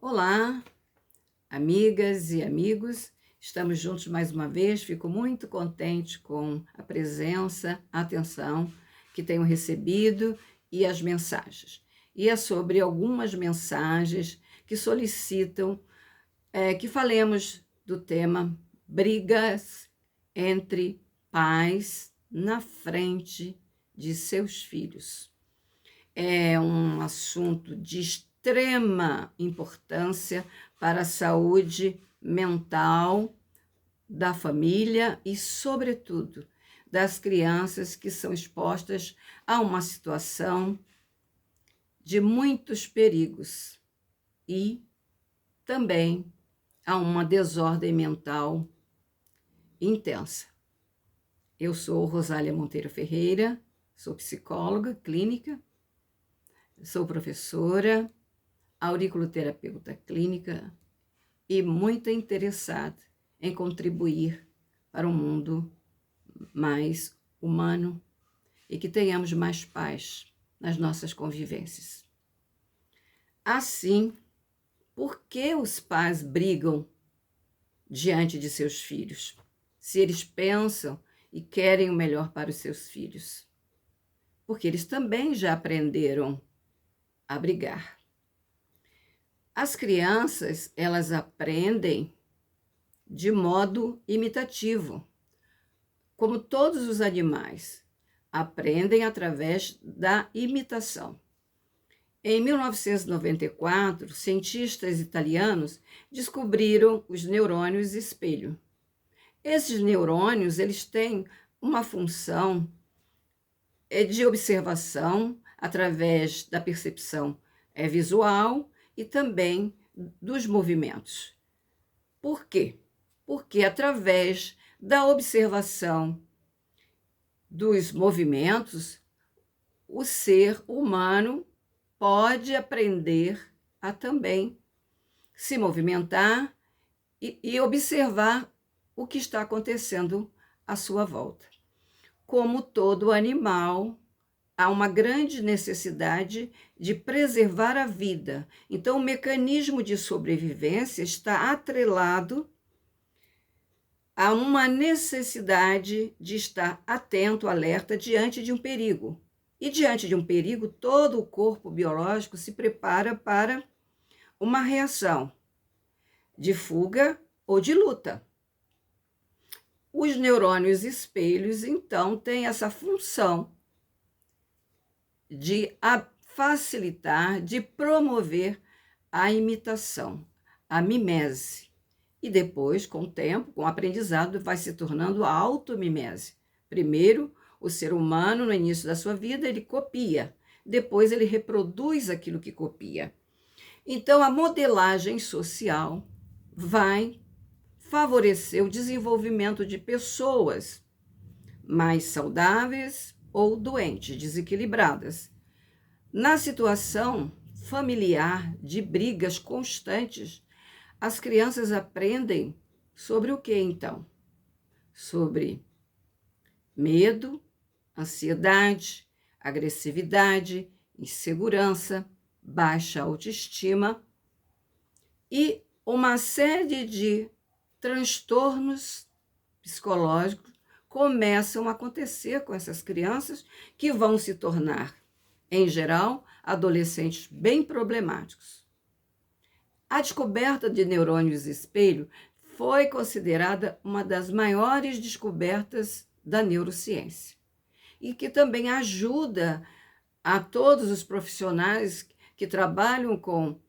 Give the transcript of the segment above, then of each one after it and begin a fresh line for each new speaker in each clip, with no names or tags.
Olá, amigas e amigos, estamos juntos mais uma vez. Fico muito contente com a presença, a atenção que tenho recebido e as mensagens. E é sobre algumas mensagens que solicitam que falemos do tema brigas entre pais na frente de seus filhos. É um assunto de extrema importância para a saúde mental da família e, sobretudo, das crianças que são expostas a uma situação de muitos perigos e também a uma desordem mental intensa. Eu sou Rosália Monteiro Ferreira, sou psicóloga clínica, sou professora, auriculoterapeuta clínica e muito interessada em contribuir para um mundo mais humano e que tenhamos mais paz nas nossas convivências. Assim, por que os pais brigam diante de seus filhos, se eles pensam e querem o melhor para os seus filhos? Porque eles também já aprenderam a brigar. As crianças, elas aprendem de modo imitativo, como todos os animais, aprendem através da imitação. Em 1994, cientistas italianos descobriram os neurônios espelho. Esses neurônios, eles têm uma função de observação através da percepção visual e também dos movimentos. Por quê? Porque através da observação dos movimentos, o ser humano pode aprender a também se movimentar e observar o que está acontecendo à sua volta. Como todo animal, há uma grande necessidade de preservar a vida. Então, o mecanismo de sobrevivência está atrelado a uma necessidade de estar atento, alerta, diante de um perigo. E diante de um perigo, todo o corpo biológico se prepara para uma reação de fuga ou de luta. Os neurônios espelhos, então, têm essa função de facilitar, de promover a imitação, a mimese. E depois, com o tempo, com o aprendizado, vai se tornando a automimese. Primeiro, o ser humano, no início da sua vida, ele copia. Depois, ele reproduz aquilo que copia. Então, a modelagem social vai favorecer o desenvolvimento de pessoas mais saudáveis ou doentes, desequilibradas. Na situação familiar de brigas constantes, as crianças aprendem sobre o que, então? Sobre medo, ansiedade, agressividade, insegurança, baixa autoestima e uma série de transtornos psicológicos começam a acontecer com essas crianças, que vão se tornar, em geral, adolescentes bem problemáticos. A descoberta de neurônios espelho foi considerada uma das maiores descobertas da neurociência e que também ajuda a todos os profissionais que trabalham com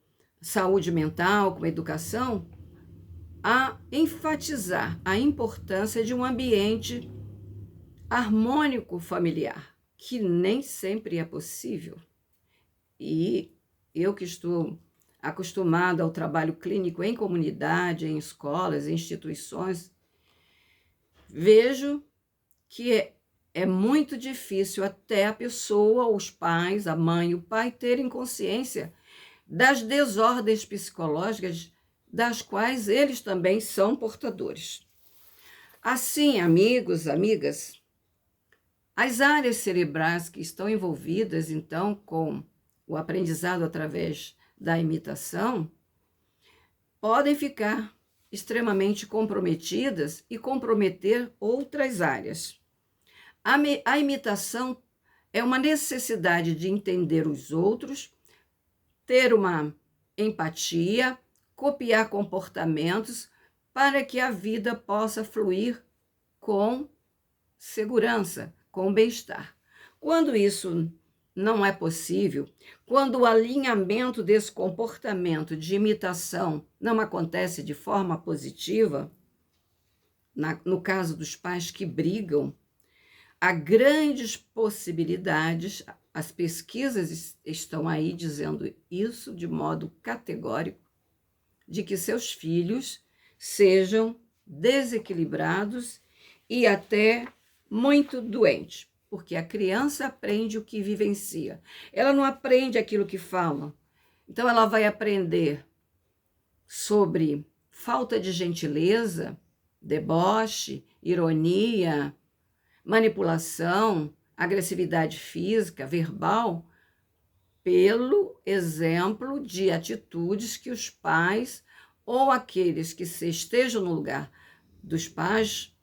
saúde mental, com educação, a enfatizar a importância de um ambiente harmônico familiar, que nem sempre é possível. E eu que estou acostumada ao trabalho clínico em comunidade, em escolas, em instituições, vejo que é muito difícil até a pessoa, os pais, a mãe e o pai terem consciência das desordens psicológicas das quais eles também são portadores. Assim, amigos, amigas, as áreas cerebrais que estão envolvidas, então, com o aprendizado através da imitação, podem ficar extremamente comprometidas e comprometer outras áreas. A imitação é uma necessidade de entender os outros, ter uma empatia, copiar comportamentos para que a vida possa fluir com segurança, com bem-estar. Quando isso não é possível, quando o alinhamento desse comportamento de imitação não acontece de forma positiva, no caso dos pais que brigam, há grandes possibilidades, as pesquisas estão aí dizendo isso de modo categórico, de que seus filhos sejam desequilibrados e até muito doentes, porque a criança aprende o que vivencia. Ela não aprende aquilo que fala. Então, ela vai aprender sobre falta de gentileza, deboche, ironia, manipulação, agressividade física, verbal, pelo exemplo de atitudes que os pais ou aqueles que estejam no lugar dos pais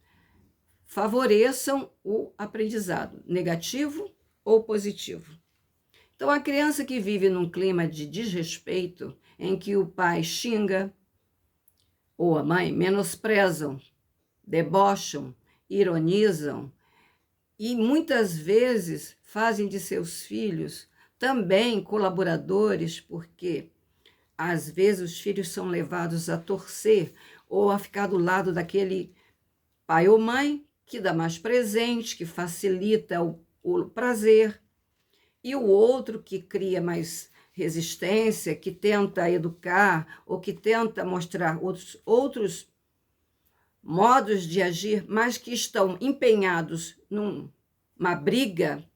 favoreçam o aprendizado, negativo ou positivo. Então, a criança que vive num clima de desrespeito, em que o pai xinga ou a mãe menosprezam, debocham, ironizam e muitas vezes fazem de seus filhos também colaboradores, porque às vezes os filhos são levados a torcer ou a ficar do lado daquele pai ou mãe que dá mais presente, que facilita o prazer, e o outro que cria mais resistência, que tenta educar ou que tenta mostrar outros modos de agir, mas que estão empenhados numa briga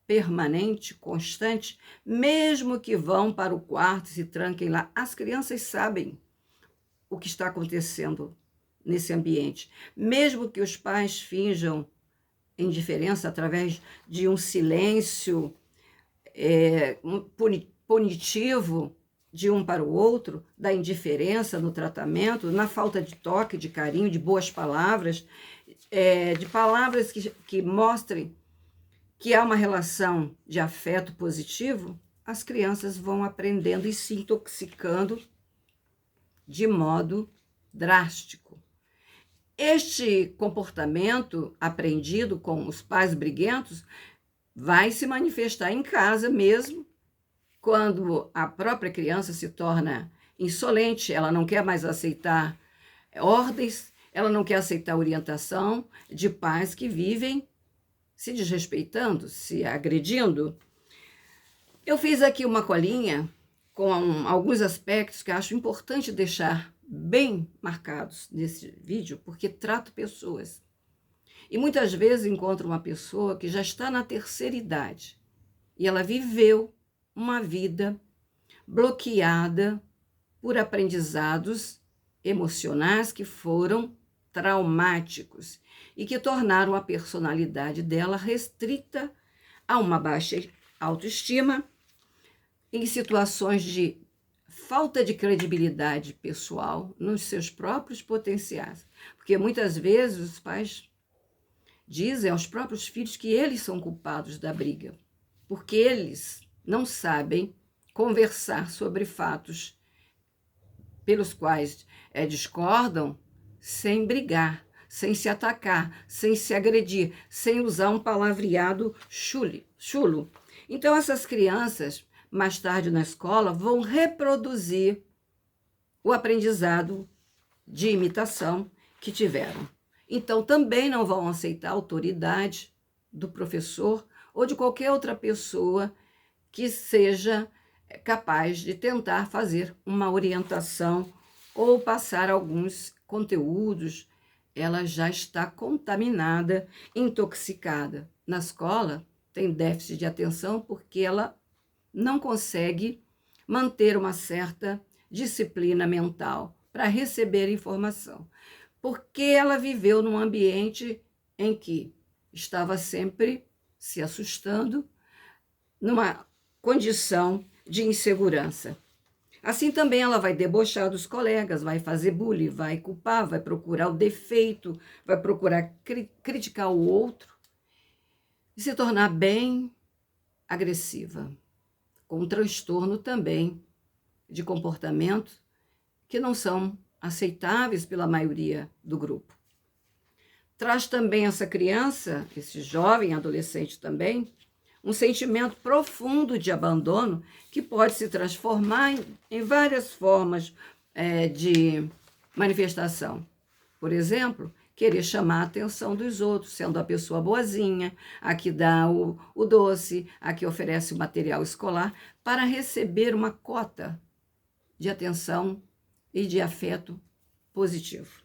permanente, constante, mesmo que vão para o quarto e se tranquem lá. As crianças sabem o que está acontecendo nesse ambiente. Mesmo que os pais finjam indiferença através de um silêncio punitivo de um para o outro, da indiferença no tratamento, na falta de toque, de carinho, de boas palavras, de palavras que mostrem que há uma relação de afeto positivo, as crianças vão aprendendo e se intoxicando de modo drástico. Este comportamento aprendido com os pais briguentos vai se manifestar em casa mesmo, quando a própria criança se torna insolente, ela não quer mais aceitar ordens, ela não quer aceitar orientação de pais que vivem se desrespeitando, se agredindo. Eu fiz aqui uma colinha com alguns aspectos que acho importante deixar bem marcados nesse vídeo, porque trato pessoas. E muitas vezes encontro uma pessoa que já está na terceira idade e ela viveu uma vida bloqueada por aprendizados emocionais que foram traumáticos e que tornaram a personalidade dela restrita a uma baixa autoestima, em situações de falta de credibilidade pessoal nos seus próprios potenciais. Porque muitas vezes os pais dizem aos próprios filhos que eles são culpados da briga, porque eles não sabem conversar sobre fatos pelos quais discordam sem brigar, sem se atacar, sem se agredir, sem usar um palavreado chulo. Então, essas crianças, mais tarde na escola, vão reproduzir o aprendizado de imitação que tiveram. Então, também não vão aceitar a autoridade do professor ou de qualquer outra pessoa que seja capaz de tentar fazer uma orientação ou passar alguns conteúdos. Ela já está contaminada, intoxicada. Na escola, tem déficit de atenção porque ela não consegue manter uma certa disciplina mental para receber informação, porque ela viveu num ambiente em que estava sempre se assustando, numa condição de insegurança. Assim também ela vai debochar dos colegas, vai fazer bullying, vai culpar, vai procurar o defeito, vai procurar criticar o outro e se tornar bem agressiva, com um transtorno também de comportamento que não são aceitáveis pela maioria do grupo. Traz também essa criança, esse jovem adolescente também, um sentimento profundo de abandono que pode se transformar em várias formas de manifestação. Por exemplo, querer chamar a atenção dos outros, sendo a pessoa boazinha, a que dá o doce, a que oferece o material escolar, para receber uma cota de atenção e de afeto positivo.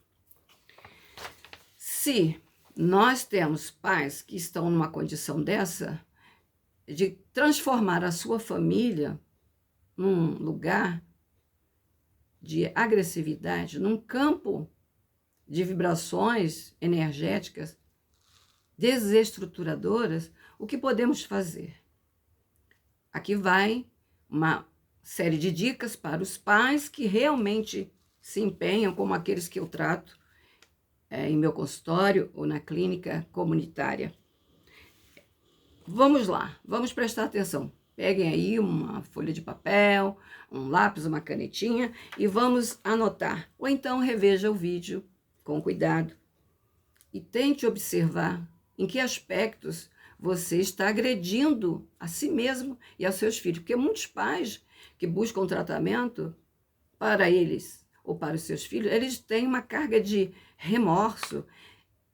Se nós temos pais que estão numa condição dessa, de transformar a sua família num lugar de agressividade, num campo de vibrações energéticas desestruturadoras, o que podemos fazer? Aqui vai uma série de dicas para os pais que realmente se empenham, como aqueles que eu trato em meu consultório ou na clínica comunitária. Vamos lá, vamos prestar atenção. Peguem aí uma folha de papel, um lápis, uma canetinha e vamos anotar. Ou então reveja o vídeo com cuidado e tente observar em que aspectos você está agredindo a si mesmo e aos seus filhos. Porque muitos pais que buscam tratamento para eles ou para os seus filhos, eles têm uma carga de remorso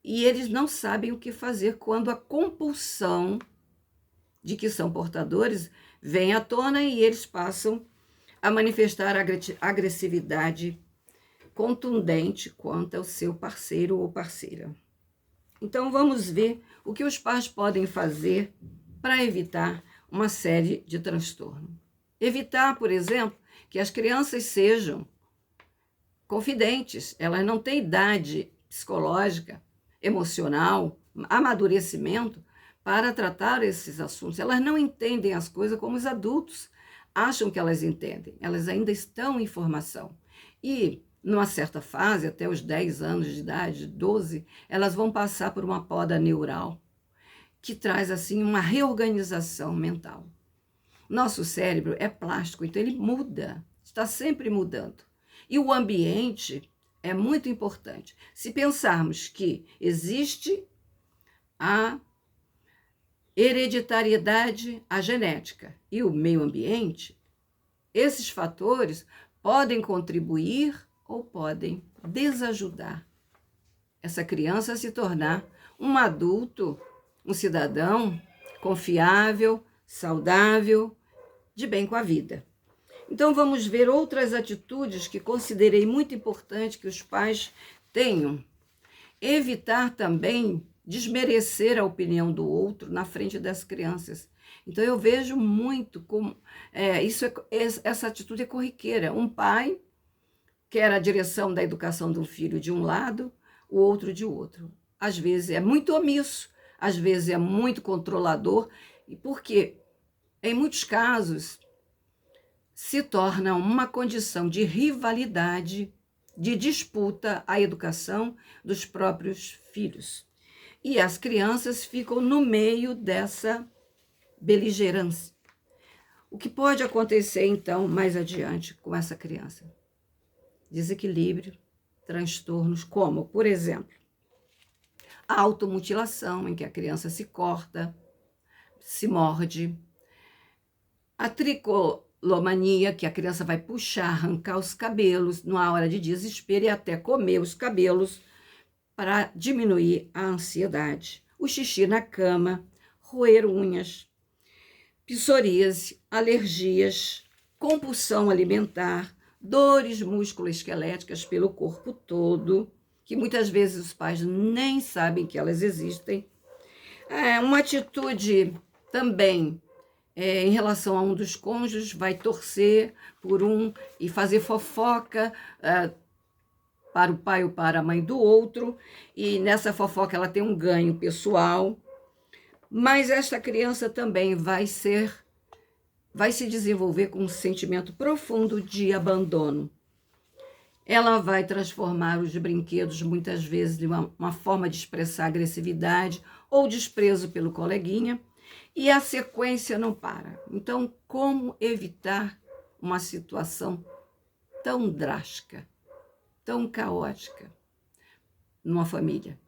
e eles não sabem o que fazer quando a compulsão de que são portadores vem à tona e eles passam a manifestar agressividade contundente quanto ao seu parceiro ou parceira. Então, vamos ver o que os pais podem fazer para evitar uma série de transtornos. Evitar, por exemplo, que as crianças sejam confidentes, elas não têm idade psicológica, emocional, amadurecimento para tratar esses assuntos. Elas não entendem as coisas como os adultos acham que elas entendem. Elas ainda estão em formação. E, numa certa fase, até os 10 anos de idade, 12, elas vão passar por uma poda neural, que traz, assim, uma reorganização mental. Nosso cérebro é plástico, então ele muda, está sempre mudando. E o ambiente é muito importante. Se pensarmos que existe a hereditariedade, a genética e o meio ambiente, esses fatores podem contribuir ou podem desajudar essa criança a se tornar um adulto, um cidadão confiável, saudável, de bem com a vida. Então, vamos ver outras atitudes que considerei muito importante que os pais tenham. Evitar também desmerecer a opinião do outro na frente das crianças. Então, eu vejo muito como essa atitude é corriqueira. Um pai quer a direção da educação do filho de um lado, o outro de outro. Às vezes é muito omisso, às vezes é muito controlador, e porque, em muitos casos, se torna uma condição de rivalidade, de disputa à educação dos próprios filhos. E as crianças ficam no meio dessa beligerância. O que pode acontecer, então, mais adiante com essa criança? Desequilíbrio, transtornos como, por exemplo, a automutilação, em que a criança se corta, se morde, a tricolomania, que a criança vai puxar, arrancar os cabelos numa hora de desespero e até comer os cabelos para diminuir a ansiedade, o xixi na cama, roer unhas, psoríase, alergias, compulsão alimentar, dores musculoesqueléticas pelo corpo todo, que muitas vezes os pais nem sabem que elas existem. Uma atitude também em relação a um dos cônjuges, vai torcer por um e fazer fofoca para o pai ou para a mãe do outro, e nessa fofoca ela tem um ganho pessoal, mas esta criança também vai ser vai se desenvolver com um sentimento profundo de abandono. Ela vai transformar os brinquedos, muitas vezes, em uma forma de expressar agressividade ou desprezo pelo coleguinha, e a sequência não para. Então, como evitar uma situação tão drástica, tão caótica numa família?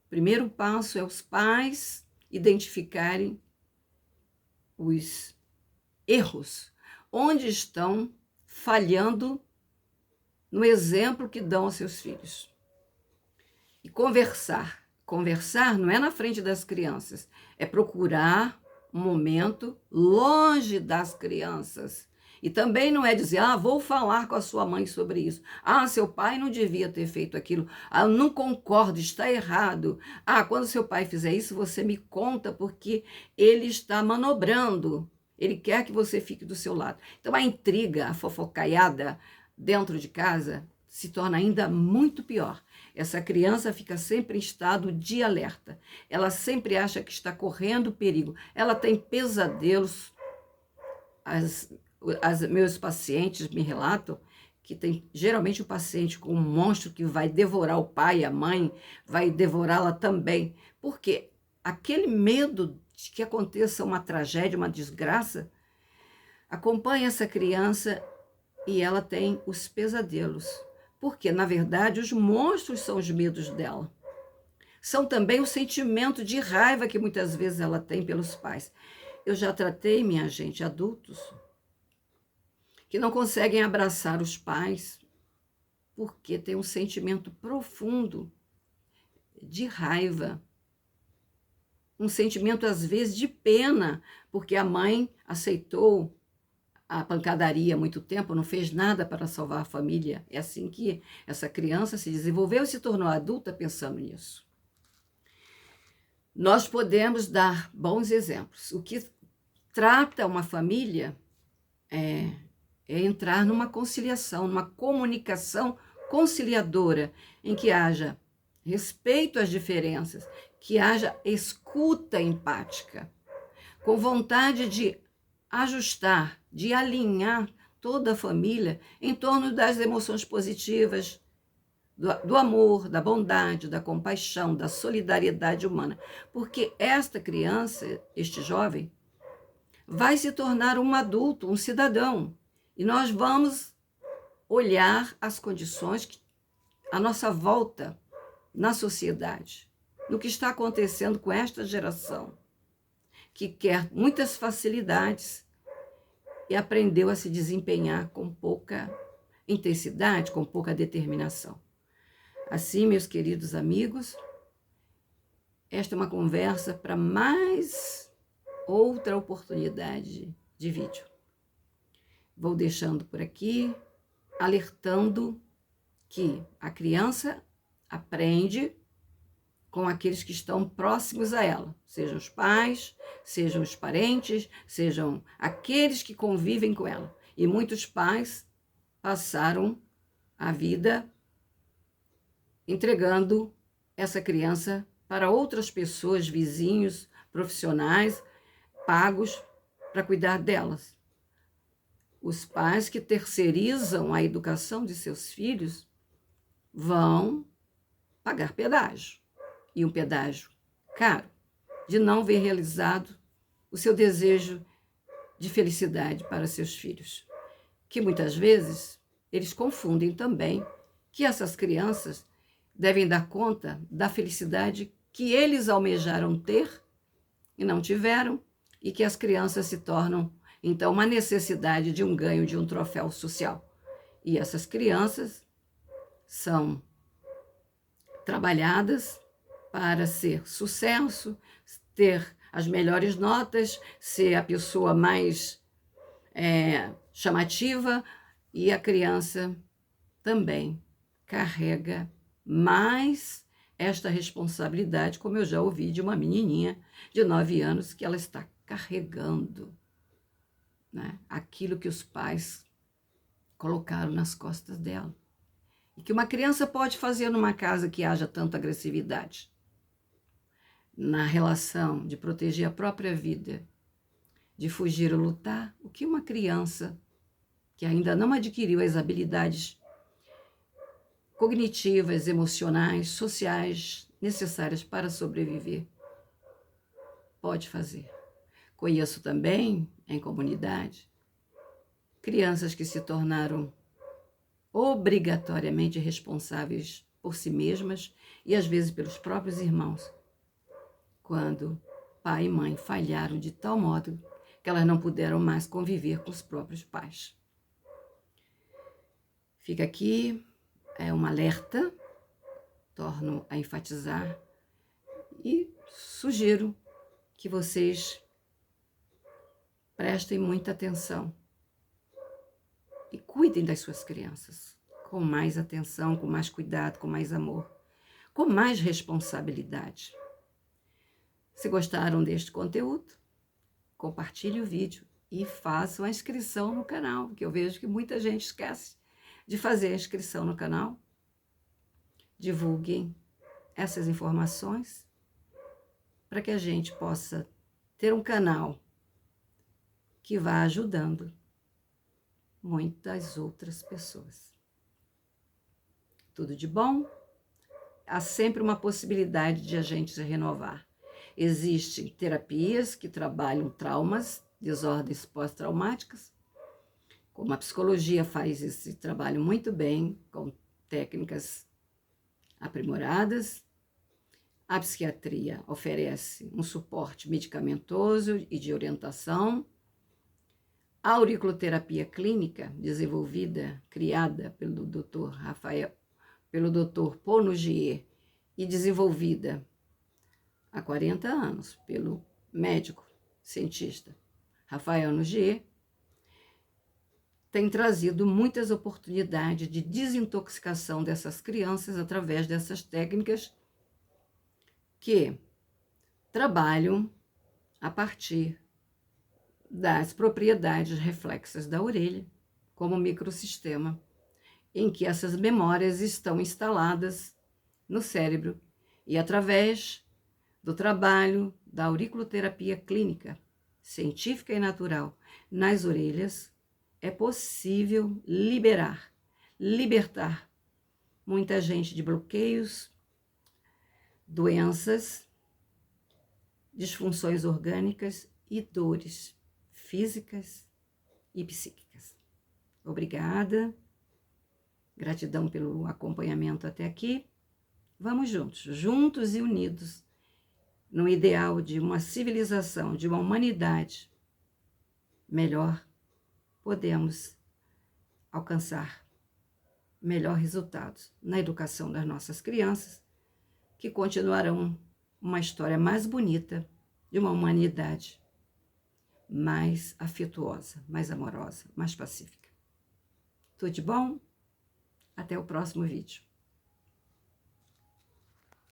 Primeiro passo é os pais identificarem os erros, onde estão falhando no exemplo que dão aos seus filhos. E conversar. Conversar não é na frente das crianças, é procurar um momento longe das crianças. E também não é dizer, vou falar com a sua mãe sobre isso. Seu pai não devia ter feito aquilo. Eu não concordo, está errado. Quando seu pai fizer isso, você me conta porque ele está manobrando. Ele quer que você fique do seu lado. Então, a intriga, a fofocaiada dentro de casa se torna ainda muito pior. Essa criança fica sempre em estado de alerta. Ela sempre acha que está correndo perigo. Ela tem pesadelos. Meus pacientes me relatam que tem geralmente o paciente com um monstro que vai devorar o pai, a mãe, vai devorá-la também. Porque aquele medo de que aconteça uma tragédia, uma desgraça, acompanha essa criança e ela tem os pesadelos. Porque, na verdade, os monstros são os medos dela. São também o sentimento de raiva que muitas vezes ela tem pelos pais. Eu já tratei, minha gente, adultos que não conseguem abraçar os pais porque tem um sentimento profundo de raiva. Um sentimento, às vezes, de pena, porque a mãe aceitou a pancadaria há muito tempo, não fez nada para salvar a família. É assim que essa criança se desenvolveu e se tornou adulta pensando nisso. Nós podemos dar bons exemplos. O que trata uma família é entrar numa conciliação, numa comunicação conciliadora, em que haja respeito às diferenças, que haja escuta empática, com vontade de ajustar, de alinhar toda a família em torno das emoções positivas, do amor, da bondade, da compaixão, da solidariedade humana. Porque esta criança, este jovem, vai se tornar um adulto, um cidadão. E nós vamos olhar as condições à nossa volta na sociedade, no que está acontecendo com esta geração, que quer muitas facilidades e aprendeu a se desempenhar com pouca intensidade, com pouca determinação. Assim, meus queridos amigos, esta é uma conversa para mais outra oportunidade de vídeo. Vou deixando por aqui, alertando que a criança aprende com aqueles que estão próximos a ela, sejam os pais, sejam os parentes, sejam aqueles que convivem com ela. E muitos pais passaram a vida entregando essa criança para outras pessoas, vizinhos, profissionais, pagos para cuidar delas. Os pais que terceirizam a educação de seus filhos vão pagar pedágio. E um pedágio caro, de não ver realizado o seu desejo de felicidade para seus filhos. Que muitas vezes eles confundem também que essas crianças devem dar conta da felicidade que eles almejaram ter e não tiveram, e que as crianças se tornam, então, uma necessidade de um ganho, de um troféu social. E essas crianças são trabalhadas para ser sucesso, ter as melhores notas, ser a pessoa mais chamativa, e a criança também carrega mais esta responsabilidade, como eu já ouvi de uma menininha de 9 anos, que ela está carregando, né, aquilo que os pais colocaram nas costas dela. E que uma criança pode fazer numa casa que haja tanta agressividade, na relação de proteger a própria vida de fugir ou lutar, o que uma criança que ainda não adquiriu as habilidades cognitivas, emocionais, sociais necessárias para sobreviver pode fazer. Conheço também, em comunidade, crianças que se tornaram obrigatoriamente responsáveis por si mesmas e às vezes pelos próprios irmãos, quando pai e mãe falharam de tal modo que elas não puderam mais conviver com os próprios pais. Fica aqui um alerta, torno a enfatizar e sugiro que vocês prestem muita atenção e cuidem das suas crianças com mais atenção, com mais cuidado, com mais amor, com mais responsabilidade. Se gostaram deste conteúdo, compartilhe o vídeo e façam a inscrição no canal, que eu vejo que muita gente esquece de fazer a inscrição no canal. Divulguem essas informações para que a gente possa ter um canal que vá ajudando muitas outras pessoas. Tudo de bom? Há sempre uma possibilidade de a gente se renovar. Existem terapias que trabalham traumas, desordens pós-traumáticas, como a psicologia faz esse trabalho muito bem, com técnicas aprimoradas. A psiquiatria oferece um suporte medicamentoso e de orientação. A auriculoterapia clínica, criada pelo Dr. Paul Nogier e desenvolvida há 40 anos pelo médico cientista Rafael Nogier, tem trazido muitas oportunidades de desintoxicação dessas crianças através dessas técnicas que trabalham a partir das propriedades reflexas da orelha, como microsistema, em que essas memórias estão instaladas no cérebro e através do trabalho da auriculoterapia clínica, científica e natural, nas orelhas, é possível libertar muita gente de bloqueios, doenças, disfunções orgânicas e dores físicas e psíquicas. Obrigada, gratidão pelo acompanhamento até aqui. Vamos juntos e unidos, no ideal de uma civilização, de uma humanidade melhor, podemos alcançar melhores resultados na educação das nossas crianças, que continuarão uma história mais bonita de uma humanidade mais afetuosa, mais amorosa, mais pacífica. Tudo de bom? Até o próximo vídeo.